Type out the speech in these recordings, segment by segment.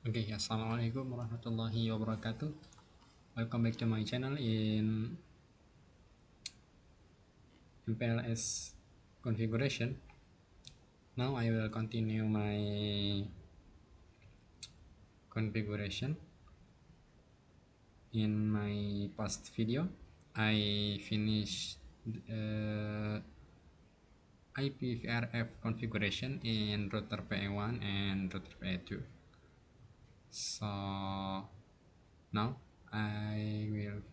Okay, assalamualaikum warahmatullahi wabarakatuh. Welcome back to my channel in MPLS configuration. Now I will continue my configuration. In my past video, I finished IPVRF configuration in router PA1 and router PA2. So now I will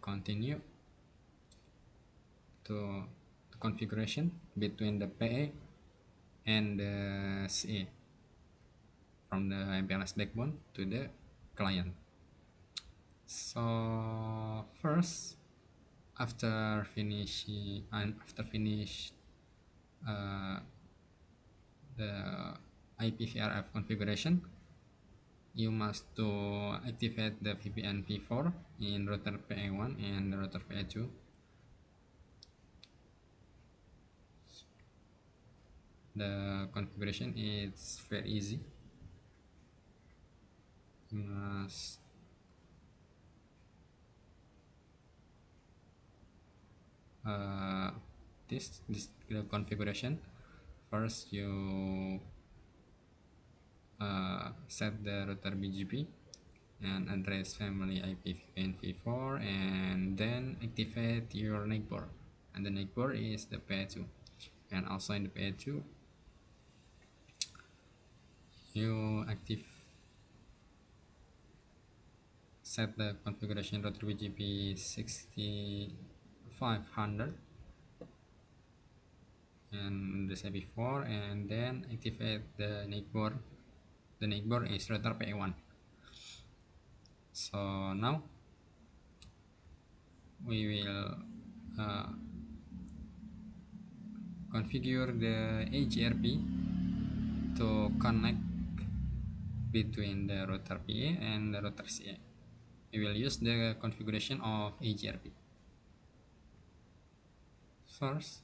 continue to the configuration between the PA and the CA from the MPLS backbone to the client. So first, after finish the IPVRF configuration, you must to activate the VPN v4 in router PA1 and router PA2. The configuration is very easy. You must this the configuration. First, you set the router BGP and address family IP VPN v4, and then activate your neighbor, and the neighbor is the PA2. And also in the PA2, you set the configuration router BGP 6500 and the same before, and then activate the neighbor. The neighbor is router PA1. So now we will configure the EIGRP to connect between the router PA and the router CA. We will use the configuration of EIGRP. First,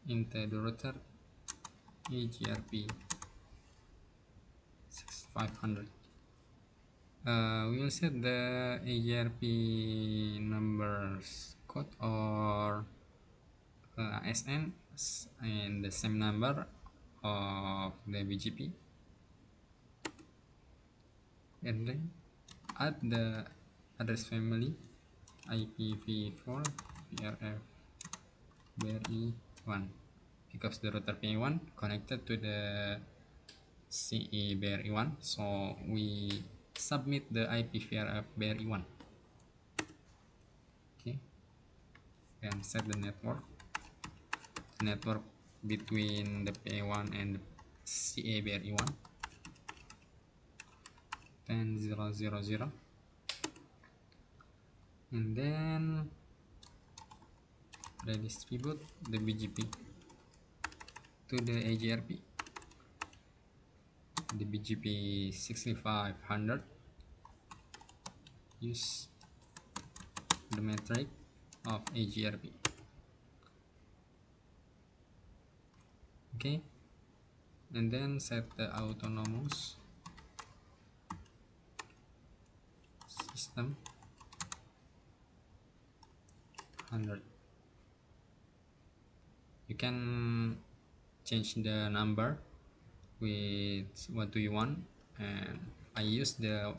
into the router EIGRP 6500. We will set the EIGRP numbers code or SN and the same number of the BGP, and then add the address family IPv4 VRF BRI1, because the router PA1 connected to the CE BRI1, so we submit the IPVRF BRI1. Okay, and set the network between the PA1 and the CA BRI1 10.0.0.0, and then redistribute the BGP to the EIGRP. The BGP 6500 use the metric of EIGRP. Okay, and then set the autonomous system 100. You can change the number with what do you want, and I use the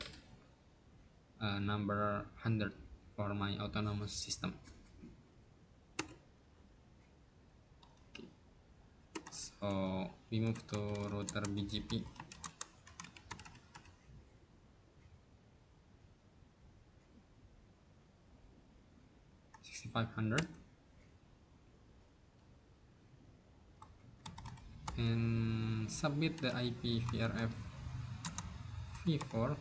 number 100 for my autonomous system. Okay. So we move to router BGP. And submit the IPVRF v4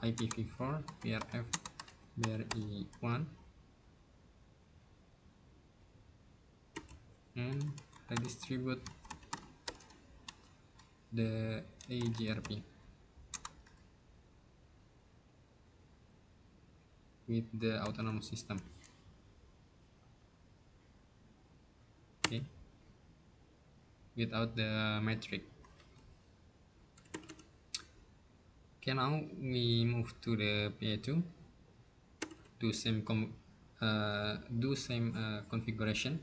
IPv4 VRF BRI1, and redistribute the EIGRP with the autonomous system. without the metric. Okay, now we move to the PA2. Do same configuration.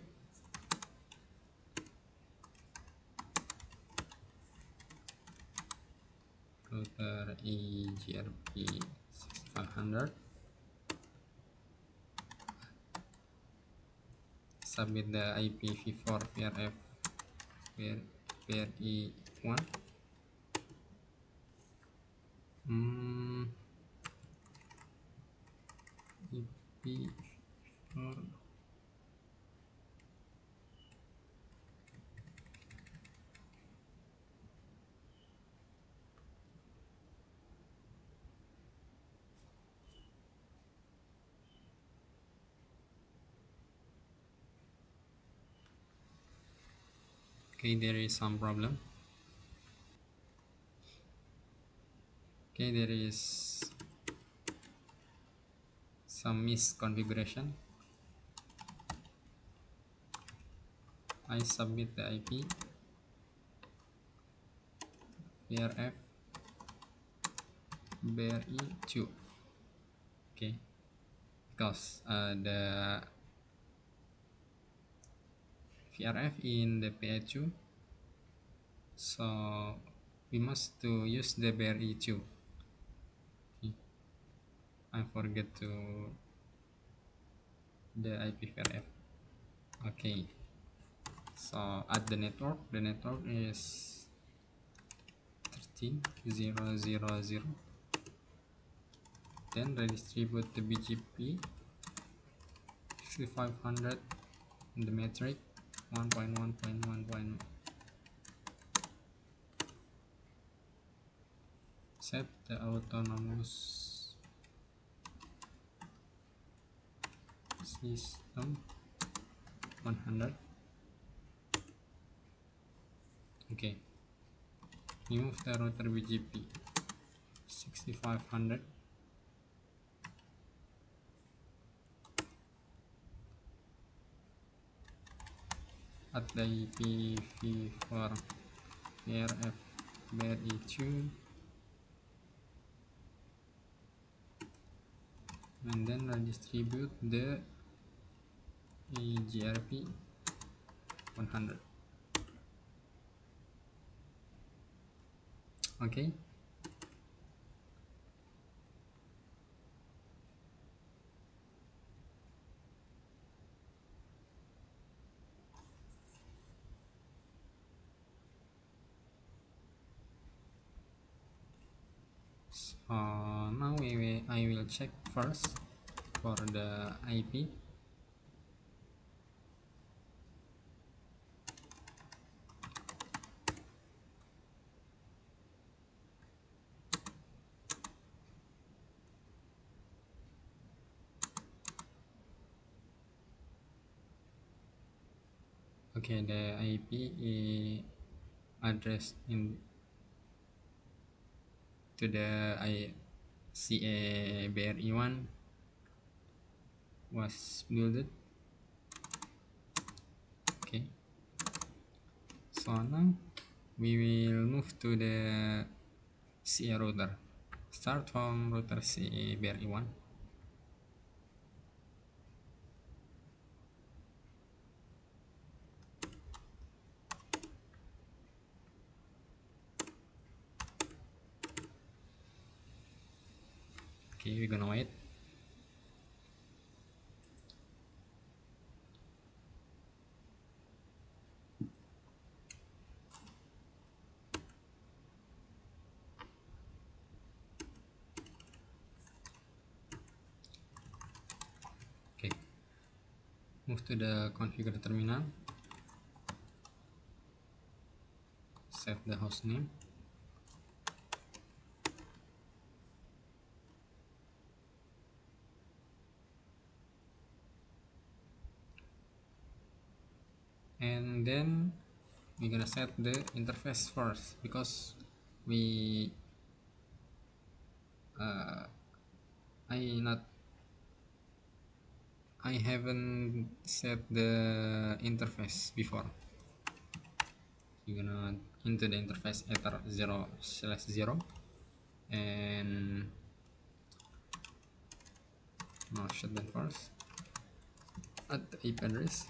Router EIGRP 6500. Submit the IPv4 VRF VRE1. IP4. Okay, there is some problem. Okay, there is some misconfiguration. I submit the IP VRF BRE2. Okay, because the VRF in the PA2, so we must to use the BRE2. Okay. I forget to the IP VRF. Okay, so at the network is 13.0.0.0. Then redistribute the BGP 6500 in the metric 1.1.1. Set the autonomous system 100. Okay, remove the router BGP 6500. At the IPv4 VRF BRE2, and then redistribute the EIGRP 100. Okay, so now I will check first for the IP. Okay, the IP address in to the CA-BRE1 was built. Okay, so now we will move to the CA router. Start from router CA-BRE1. Okay, we're gonna wait. Okay, move to the configure terminal. Set the host name. And then we're gonna set the interface first, because we I haven't set the interface before. You're gonna into the interface ether 0/0 and now shut that first at the IP address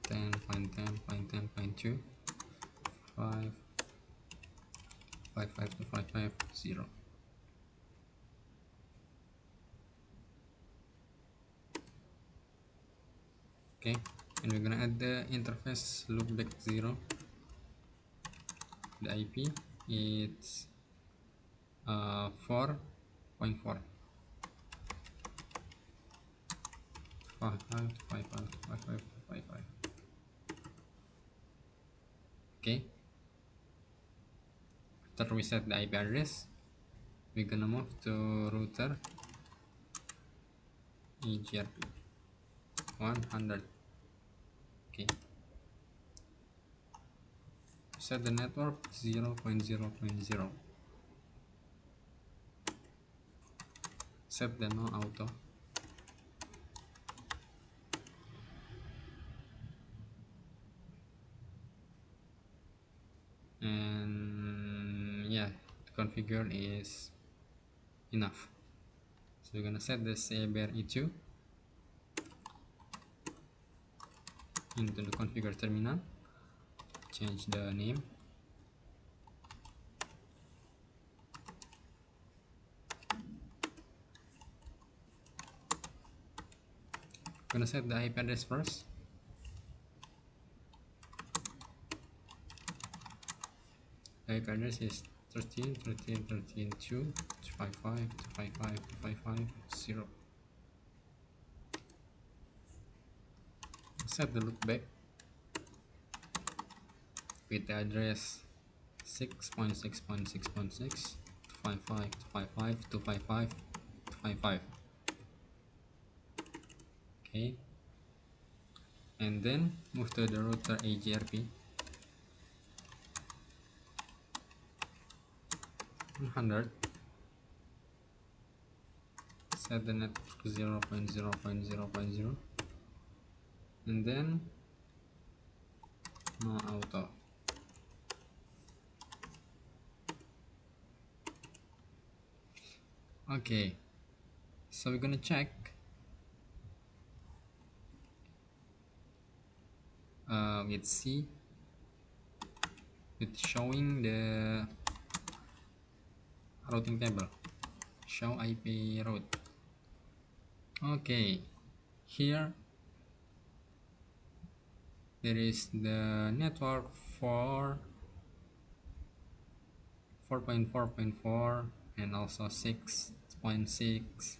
10.10.10.2 555.550. Okay, and we're gonna add the interface loopback 0. The IP it's 4.4 55. Okay, after we set the IP address, we're gonna move to router EIGRP 100. Okay, set the network 0.0.0. Set the no auto. And yeah, the configure is enough. So we're gonna set the CABR E2 into the configure terminal. Change the name. Gonna set the IP address first. The IP address is 13.13.13.2.255.255.255.0. Set the loopback with the address 6.6.6.6 255.255.255. Okay, and then move to the router EIGRP 100. Set the network 0.0.0.0 and then no auto. Okay, so we're gonna check with C with showing the routing table, show IP route. Okay, here there is the network for 4.4.4 and also 6.6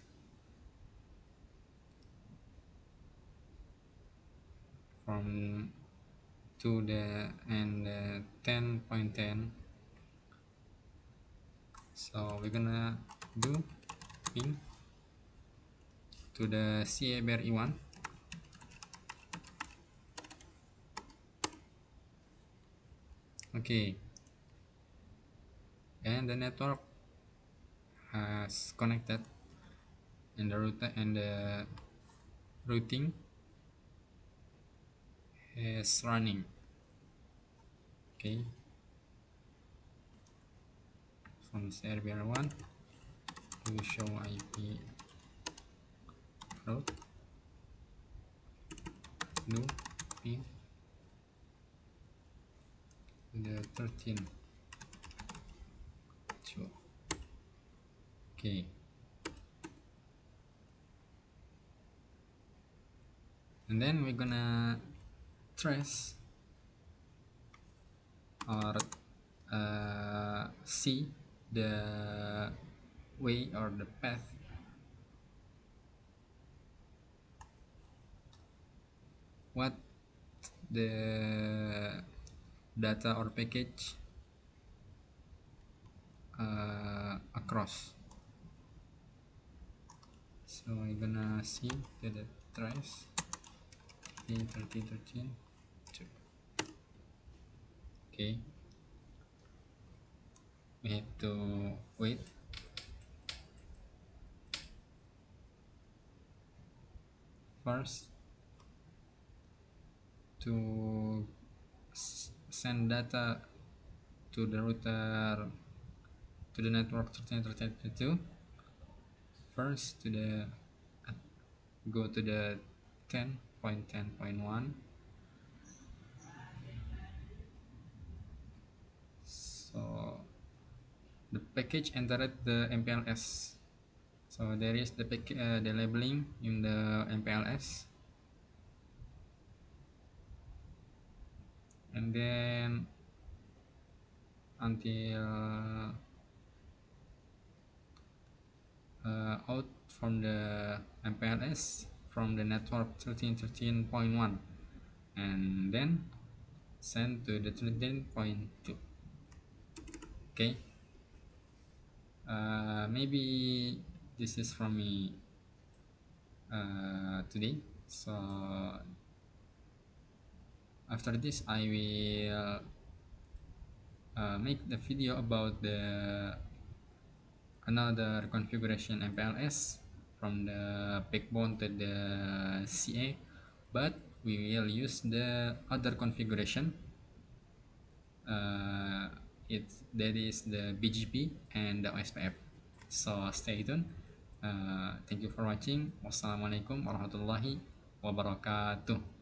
from to the and 10.10. So we're gonna do ping to the CABR E1. Okay, and the network has connected and the router and the routing is running. Okay, from server 1 to show IP route, do ping the 13 2. Okay, and then we're gonna trace or see the way or the path what the data or package across. So I'm gonna see the trace 13 2. Okay, we have to wait first to send data to the router to the network 13.13.2. First to the go to the 10.10.1. So the package entered the MPLS. So there is the labeling in the MPLS, and then until out from the MPLS from the network 13.13.1, and then send to the 13.2. Okay, maybe this is from me today. So after this I will make the video about the another configuration MPLS from the backbone to the CA, but we will use the other configuration. That is the BGP and the OSPF. So stay tuned. Thank you for watching. Wassalamualaikum warahmatullahi wabarakatuh.